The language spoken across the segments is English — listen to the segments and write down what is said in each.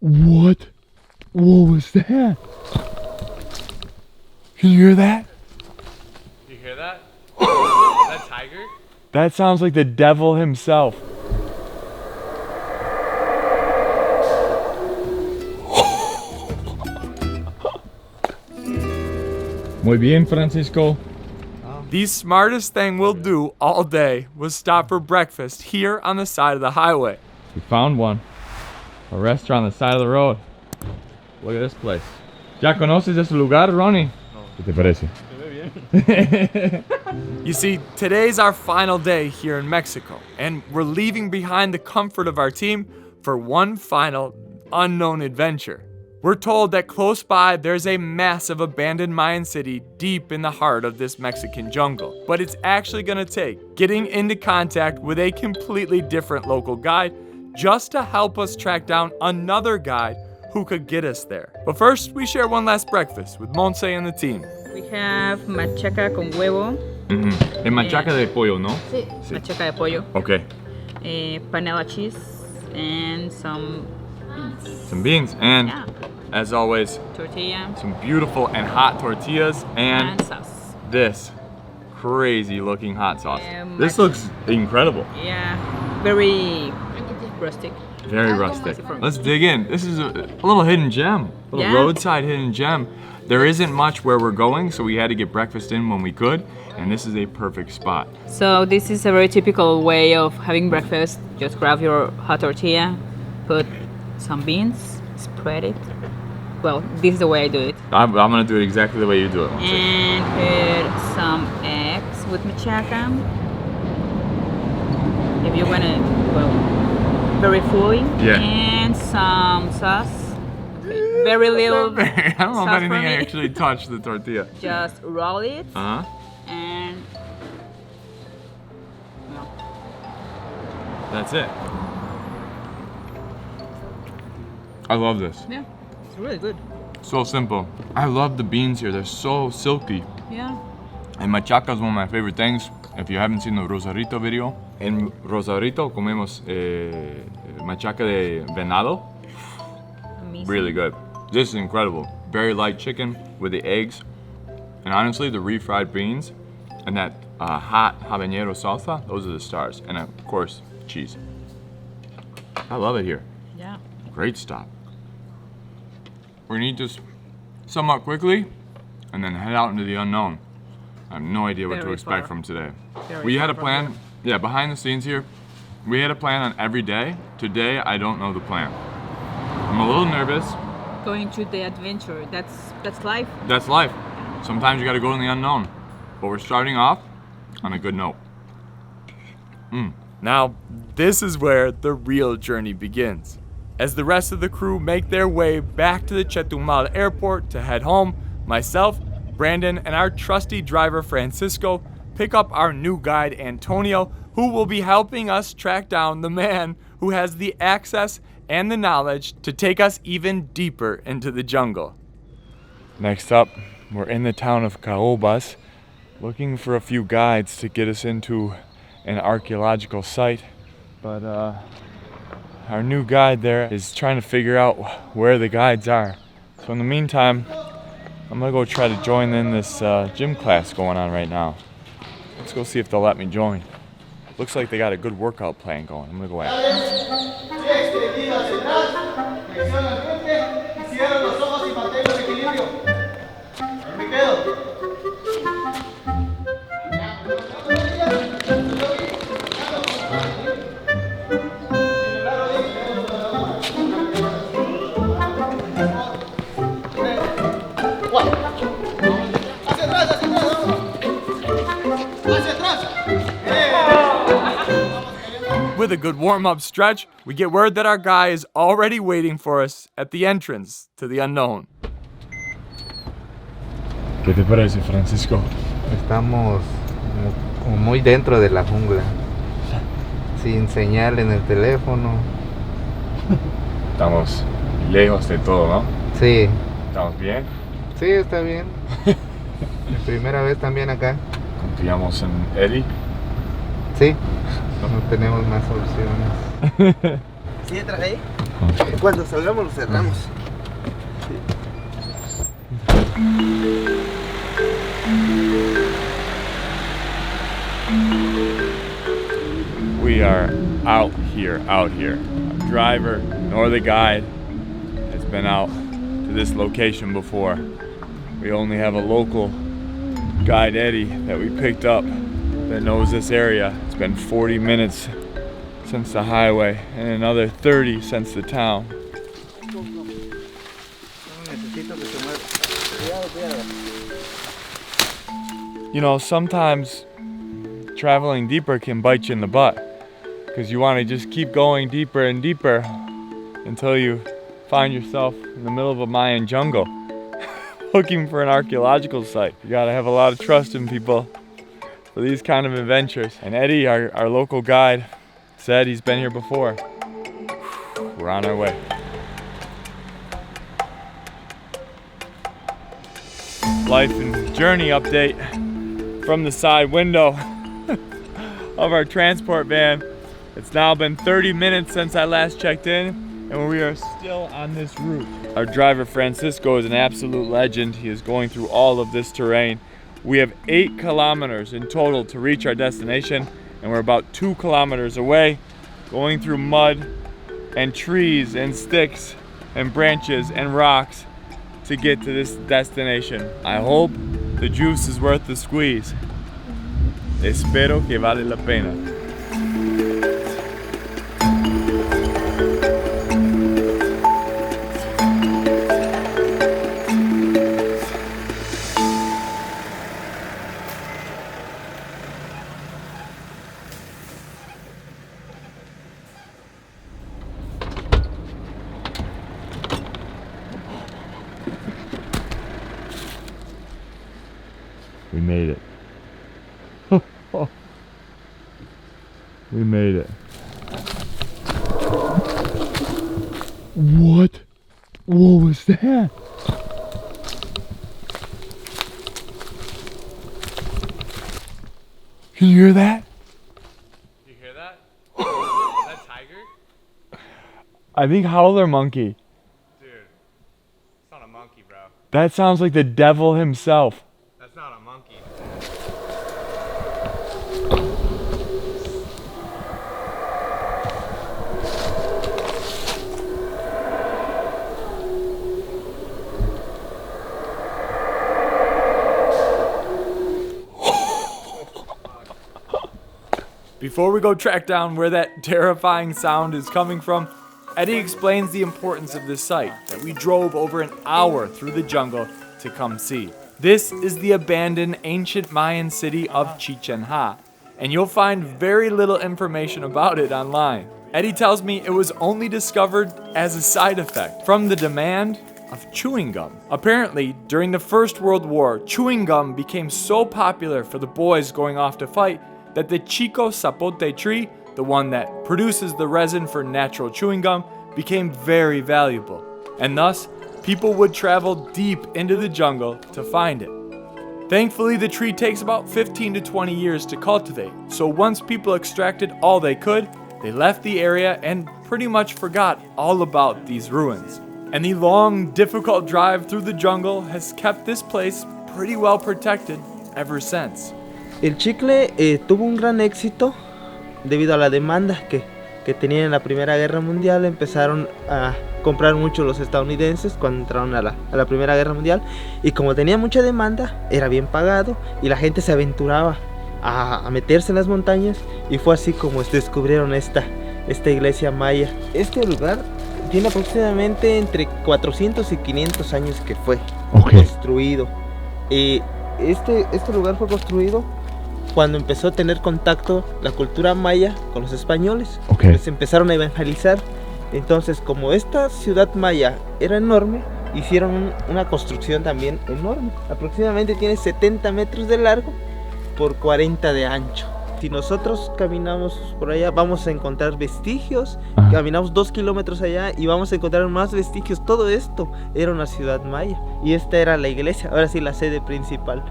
What? What was that? Can you hear that? You hear that? That tiger? That sounds like the devil himself. Muy bien, Francisco. The smartest thing we'll do all day was stop for breakfast here on the side of the highway. We found one. A restaurant on the side of the road. Look at this place. ¿Ya conoces ese lugar, Ronnie? No. ¿Qué te parece? You see, today's our final day here in Mexico, and we're leaving behind the comfort of our team for one final unknown adventure. We're told that close by there's a massive abandoned Mayan city deep in the heart of this Mexican jungle. But it's actually gonna take getting into contact with a completely different local guide just to help us track down another guide who could get us there. But first, we share one last breakfast with Monse and the team. We have machaca con huevo. Es machaca de pollo, ¿no? Sí. Machaca de pollo. Okay. Panela cheese and some beans. Some beans and, Yeah. as always, Tortilla. some beautiful and hot tortillas and sauce. this crazy looking hot sauce. This mac- looks incredible. Yeah. Very rustic. Very rustic. Let's dig in. This is a little hidden gem, a little Yeah. roadside hidden gem. There isn't much where we're going, so we had to get breakfast in when we could, and this is a perfect spot. So this is a very typical way of having breakfast. Just grab your hot tortilla, put some beans, spread it. Well, this is the way I do it. I'm gonna do it exactly the way you do it. And put some eggs with machaca. If you want it, well, very fully. Yeah. And some sauce. Very little. I don't know if sauce for anything me. actually touched the tortilla. Just roll it Uh-huh. and That's it. I love this. yeah, it's really good. So simple. I love the beans here. They're so silky. Yeah. And machaca is one of my favorite things. If you haven't seen the Rosarito video, in Rosarito comemos machaca de venado. Amazing. Really good. This is incredible. Very light chicken with the eggs. And honestly, the refried beans and that hot habanero salsa, those are the stars. And of course, cheese. I love it here. Yeah. Great stop. We're gonna eat this somewhat quickly and then head out into the unknown. I have no idea what to Very expect far. from today. Very We had a far from plan, yeah, behind the scenes here, we had a plan on every day. Today, I don't know the plan. I'm a little nervous. Going to the adventure. That's life. That's life. Sometimes you gotta go in the unknown. But we're starting off on a good note. Now, this is where the real journey begins. As the rest of the crew make their way back to the Chetumal airport to head home, myself, Branden, and our trusty driver Francisco pick up our new guide Antonio, who will be helping us track down the man who has the access and the knowledge to take us even deeper into the jungle. Next up, we're in the town of Caobas, looking for a few guides to get us into an archaeological site, but our new guide there is trying to figure out where the guides are. So in the meantime, I'm gonna go try to join in this gym class going on right now. Let's go see if they'll let me join. Looks like they got a good workout plan going. I'm gonna go ask them. With a good warm-up stretch, we get word that our guy is already waiting for us at the entrance to the unknown. ¿Qué te parece, Francisco? Estamos muy dentro de la jungla, sin señal en el teléfono. Estamos lejos de todo, ¿no? Sí, ¿Estamos bien? sí, está bien. Primera vez también acá. Confiamos en Eddie. Sí, no tenemos más opciones. ¿Sí detrás de ahí? Cuando salgamos lo cerramos. We are out here. Our driver nor the guide has been out to this location before. We only have a local guide, Eddie, that we picked up that knows this area. It's been 40 minutes since the highway and another 30 since the town. You know, sometimes traveling deeper can bite you in the butt because you want to just keep going deeper and deeper until you find yourself in the middle of a Mayan jungle looking for an archaeological site. You gotta have a lot of trust in people for these kind of adventures. And Eddie, our local guide, said he's been here before. We're on our way. Life and journey update from the side window of our transport van. It's now been 30 minutes since I last checked in, and we are still on this route. Our driver Francisco is an absolute legend. He is going through all of this terrain. We have 8 kilometers in total to reach our destination, and we're about 2 kilometers away, going through mud and trees and sticks and branches and rocks to get to this destination. I hope the juice is worth the squeeze. Espero que vale la pena. We made it. We made it. What? What was that? Can you hear that? You hear that? Is that tiger? I think howler monkey. Dude, it's not a monkey, bro. That sounds like the devil himself. That's not a monkey. Before we go track down where that terrifying sound is coming from, Eddie explains the importance of this site that we drove over an hour through the jungle to come see. This is the abandoned ancient Mayan city of Chichan-Ha, and you'll find very little information about it online. Eddie tells me it was only discovered as a side effect from the demand of chewing gum. Apparently, during the First World War, chewing gum became so popular for the boys going off to fight that the Chico Zapote tree, the one that produces the resin for natural chewing gum, became very valuable. And thus, people would travel deep into the jungle to find it. Thankfully, the tree takes about 15 to 20 years to cultivate, so once people extracted all they could, they left the area and pretty much forgot all about these ruins. And the long, difficult drive through the jungle has kept this place pretty well protected ever since. El chicle tuvo un gran éxito debido a la demanda que tenían en la Primera Guerra Mundial. Empezaron a comprar mucho los estadounidenses cuando entraron a la Primera Guerra Mundial, y como tenía mucha demanda, era bien pagado y la gente se aventuraba a meterse en las montañas, y fue así como descubrieron esta iglesia maya. Este lugar tiene aproximadamente entre 400 y 500 años que fue construido. Este lugar fue construido cuando empezó a tener contacto la cultura maya con los españoles. Pues empezaron a evangelizar. Entonces, como esta ciudad maya era enorme, hicieron una construcción también enorme. Aproximadamente tiene 70 metros de largo por 40 de ancho. Si nosotros caminamos por allá, vamos a encontrar vestigios. Caminamos 2 kilómetros allá y vamos a encontrar más vestigios. Todo esto era una ciudad maya, y esta era la iglesia, ahora sí la sede principal,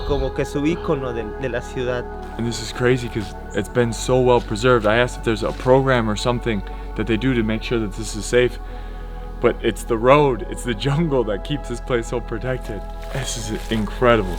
como que su ícono de la ciudad. And this is crazy because it's been so well preserved. I asked if there's a program or something that they do to make sure that this is safe. But it's the road, it's the jungle that keeps this place so protected. This is incredible.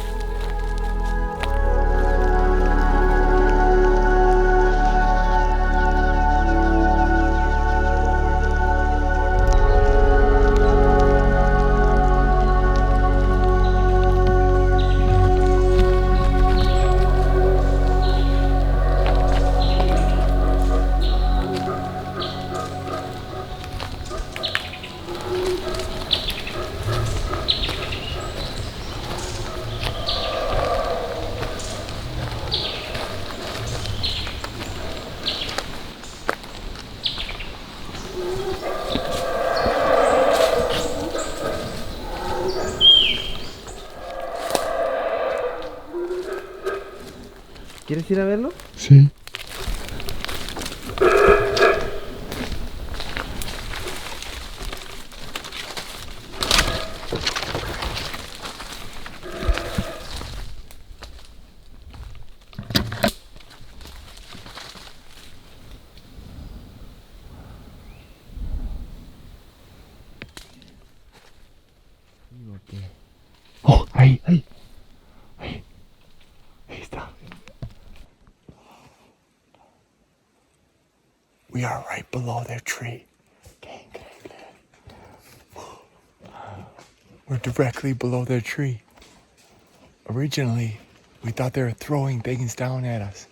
¿Quieres ir a verlo? Sí. Oh, ahí, ahí. Ahí. Ahí está. We are right below their tree. We're directly below their tree. Originally, we thought they were throwing things down at us.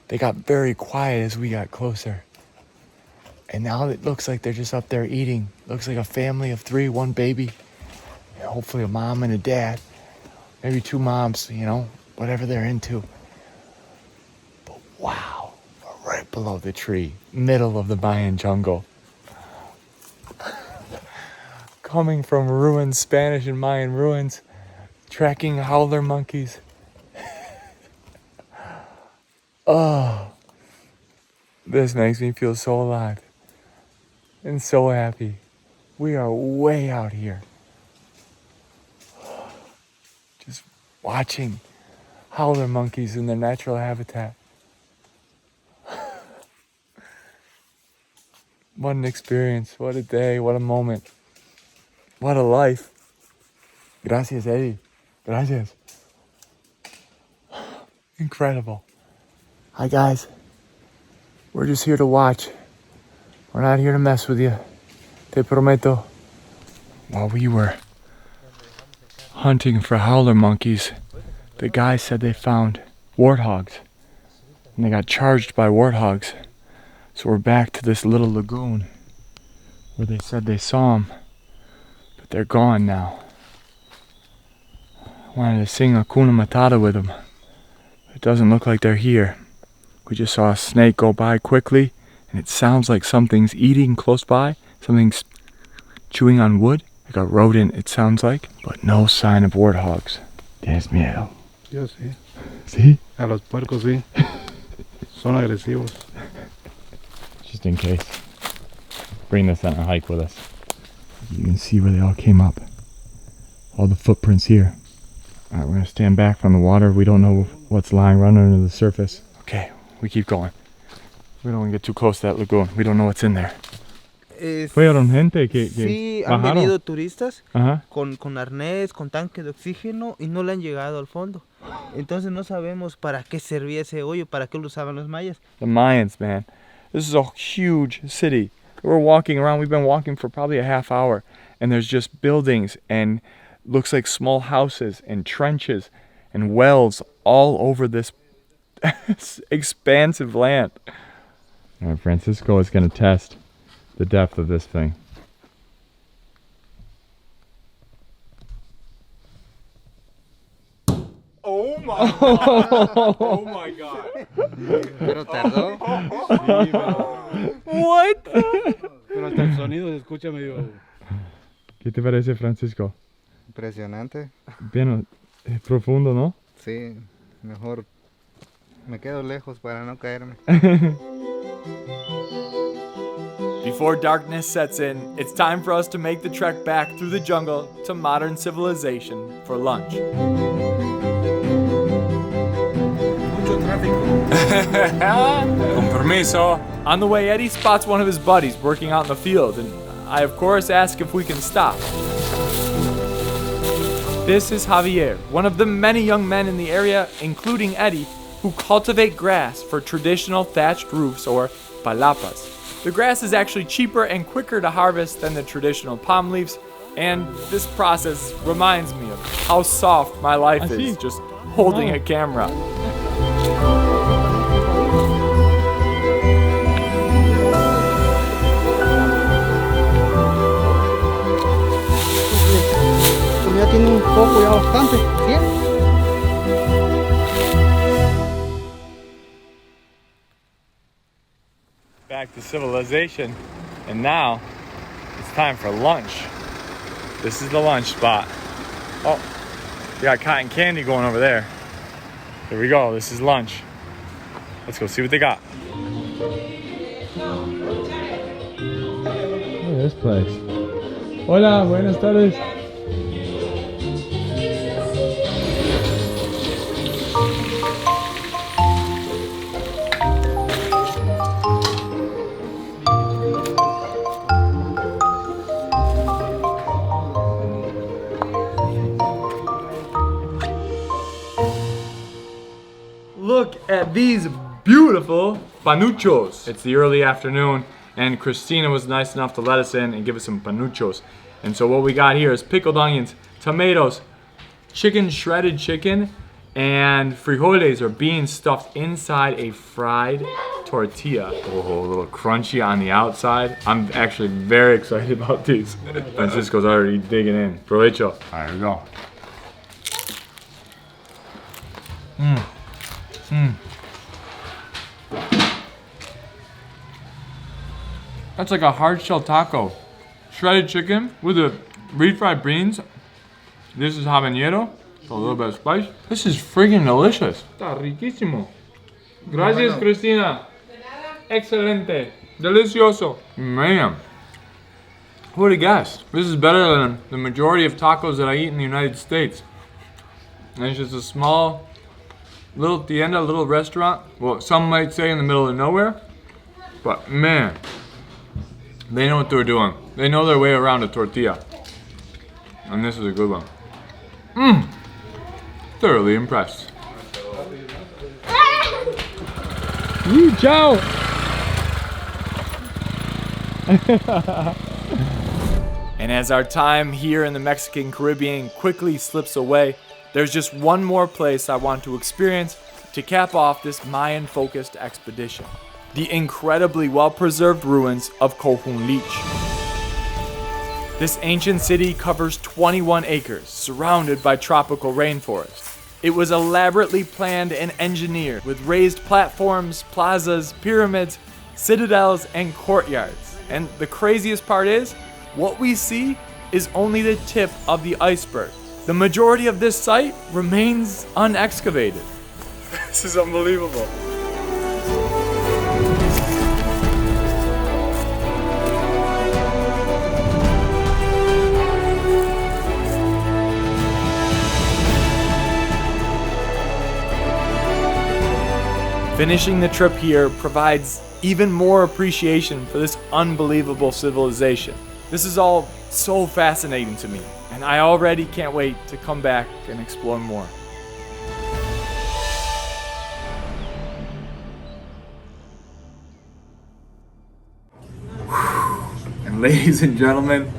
They got very quiet as we got closer. And now it looks like they're just up there eating. Looks like a family of 3, 1 baby. And hopefully a mom and a dad. Maybe 2 moms, you know, whatever they're into. But wow, we're right below the tree, middle of the Mayan jungle. Coming from ruins, Spanish and Mayan ruins, tracking howler monkeys. Oh, this makes me feel so alive and so happy. We are way out here. Just watching howler monkeys in their natural habitat. What an experience, what a day, what a moment. What a life. Gracias, Eddie. Gracias. Incredible. Hi, guys. We're just here to watch. We're not here to mess with you. Te prometo. While we were hunting for howler monkeys, the guy said they found warthogs. And they got charged by warthogs. So we're back to this little lagoon where they said they saw them. But they're gone now. I wanted to sing Hakuna Matata with them. It doesn't look like they're here. We just saw a snake go by quickly, and it sounds like something's eating close by. Something's chewing on wood, like a rodent it sounds like, but no sign of warthogs. ¿Tienes miedo? Yo sí. ¿Sí? A los puercos sí. Son agresivos. Just in case. Bring this on a hike with us. You can see where they all came up. All the footprints here. Alright, we're gonna stand back from the water. We don't know what's lying right under the surface. Okay, we keep going. We don't want to get too close to that lagoon. We don't know what's in there. Fueron gente que Sí, han bajaron. venido turistas Ajá. con arnés, con tanque de oxígeno y no le han llegado al fondo. Entonces no sabemos para qué servía ese hoyo, para qué lo usaban los mayas. The Mayans, man. This is a huge city. We're walking around. We've been walking for probably a half hour. And there's just buildings and looks like small houses and trenches and wells all over this expansive land. All right, Francisco is gonna test the depth of this thing. Oh my god! Oh my god! Pero tardó. Sí, pero, What? pero hasta el sonido se escucha medio... ¿Qué te parece, Francisco? Impresionante. Bien, profundo, ¿no? Sí, mejor me quedo lejos para no caerme. Before darkness sets in, it's time for us to make the trek back through the jungle to modern civilization for lunch. Mucho Con permiso. On the way, Eddie spots one of his buddies working out in the field, and I of course ask if we can stop. This is Javier, one of the many young men in the area, including Eddie, who cultivate grass for traditional thatched roofs or palapas. The grass is actually cheaper and quicker to harvest than the traditional palm leaves, and this process reminds me of how soft my life is just holding a camera. Ya tiene un poco, ya bastante, ¿sí? Back to civilization, and now it's time for lunch. This is the lunch spot. Oh, we got cotton candy going over there. Here we go, this is lunch. Let's go see what they got. Look at this place. Hola, buenas tardes. Look at these beautiful panuchos. It's the early afternoon, and Christina was nice enough to let us in and give us some panuchos. And so what we got here is pickled onions, tomatoes, shredded chicken, and frijoles or beans stuffed inside a fried tortilla. Oh, a little crunchy on the outside. I'm actually very excited about these. Francisco's already digging in. Provecho. All right, here we go. That's like a hard shell taco. Shredded chicken with the refried beans. This is habanero, so a little bit of spice. This is freaking delicious. Está riquísimo. Gracias, Cristina. Excelente. Delicioso. Man, who would have guessed? This is better than the majority of tacos that I eat in the United States. And it's just a small little tienda, little restaurant. Well, some might say in the middle of nowhere. But man, they know what they're doing. They know their way around a tortilla. And this is a good one. Thoroughly impressed. Ciao! And as our time here in the Mexican Caribbean quickly slips away, there's just one more place I want to experience to cap off this Mayan-focused expedition. The incredibly well-preserved ruins of Cohunlich. This ancient city covers 21 acres, surrounded by tropical rainforest. It was elaborately planned and engineered with raised platforms, plazas, pyramids, citadels, and courtyards. And the craziest part is, what we see is only the tip of the iceberg. The majority of this site remains unexcavated. This is unbelievable. Finishing the trip here provides even more appreciation for this unbelievable civilization. This is all so fascinating to me, and I already can't wait to come back and explore more. And ladies and gentlemen,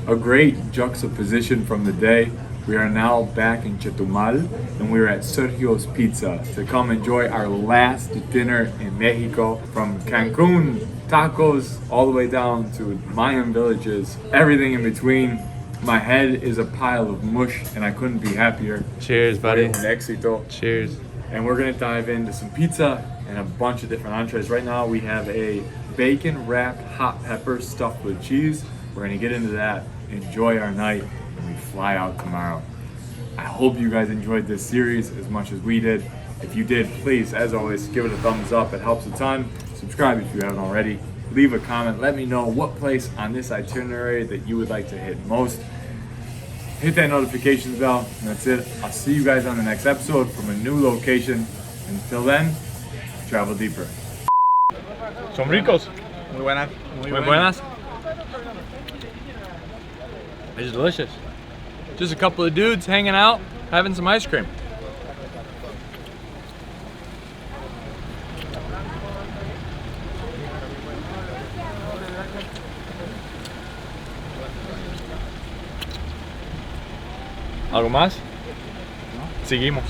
a great juxtaposition from the day. We are now back in Chetumal, and we're at Sergio's Pizza to come enjoy our last dinner in Mexico. From Cancun tacos all the way down to Mayan villages, everything in between. My head is a pile of mush, and I couldn't be happier. Cheers, buddy. Un éxito. Cheers. And we're gonna dive into some pizza and a bunch of different entrees. Right now we have a bacon wrapped hot pepper stuffed with cheese. We're gonna get into that, enjoy our night, and we fly out tomorrow. I hope you guys enjoyed this series as much as we did. If you did, please, as always, give it a thumbs up. It helps a ton. Subscribe if you haven't already. Leave a comment. Let me know what place on this itinerary that you would like to hit most. Hit that notifications bell, and that's it. I'll see you guys on the next episode from a new location. Until then, travel deeper. Son ricos. Muy buenas. Muy buenas. It's delicious. Just a couple of dudes hanging out, having some ice cream. ¿Algo más? Seguimos.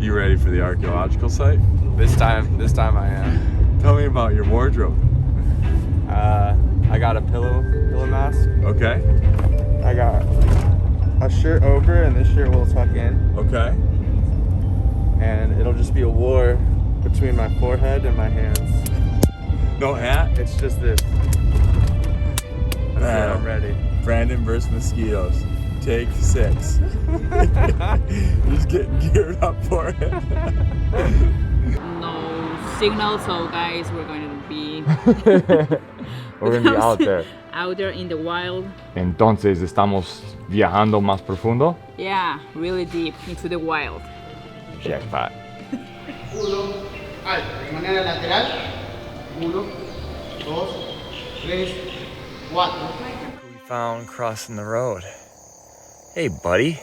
You ready for the archaeological site? This time I am. Tell me about your wardrobe. I got a pillow mask. Okay. I got a shirt over, and this shirt will tuck in, Okay. and it'll just be a war between my forehead and my hands. No hat? It's just this. That's it, I'm ready. Branden versus mosquitoes. Take 6. He's getting geared up for it. No signal, so guys, we're going to be We're gonna be out there. out there in the wild. Entonces estamos viajando más profundo. Yeah, really deep into the wild. Jackpot. De manera lateral. 1, 2, 3, 4. We found crossing the road. Hey, buddy.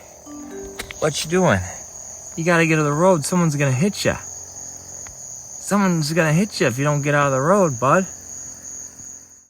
What you doing? You gotta get to the road. Someone's gonna hit you. Someone's gonna hit you if you don't get out of the road, bud.